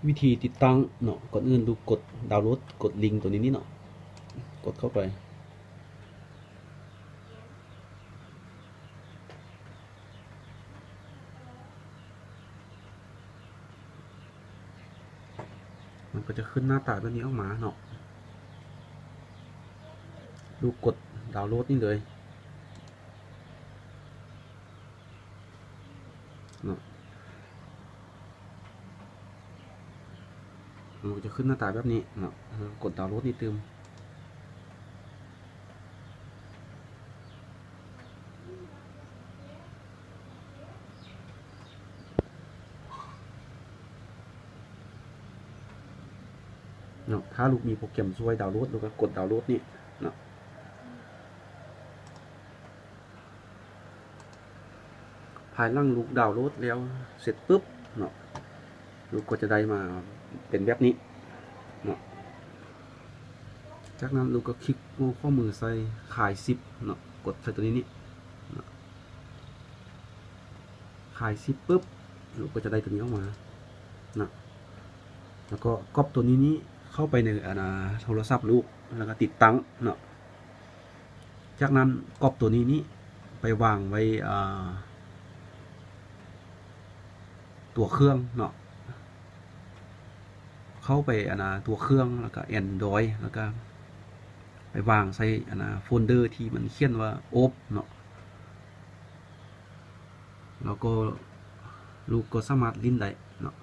วิธีติดตั้งเนาะก่อนอื่นดูกดดาวน์โหลดกดลิงก์ตัวนี้นี่เนาะกดเข้าไปมันก็จะขึ้นหน้าตาแบบนี้ออกมาเนาะดูกดดาวน์โหลดนี่เลยเนาะมันก็จะขึ้นหน้าตาแบบนี้เนาะกดดาวน์โหลดนี่เติมเนาะถ้าลูกมีโปรแกรมช่วยดาวน์โหลดลูกก็กดดาวน์โหลดนี่เนาะภายหลังลูกดาวน์โหลดแล้วเสร็จปุ๊บเนาะลูกก็จะได้มาเป็นแบบนี้เนาะจากนั้นลูกก็คลิกข้อมือใส่ขาย10เนาะกดใส่ตัวนี้นี่เนาะขาย10ปุ๊บลูกก็จะได้ตัวนี้ออกมานะแล้วก็ก๊อปตัวนี้เข้าไปในโทรศัพท์ลูกแล้วก็ติดตั้งเนาะจากนั้นก๊อปตัวนี้ไปวางไว้ตัวเครื่องเนาะเข้าไปตัวเครื่องแล้วก็ Android แล้วก็ไปวางใส่โฟลเดอร์ที่มันเขียนว่าโอบเนาะแล้วก็ลูกก็สามารถลิ้นได้เนาะ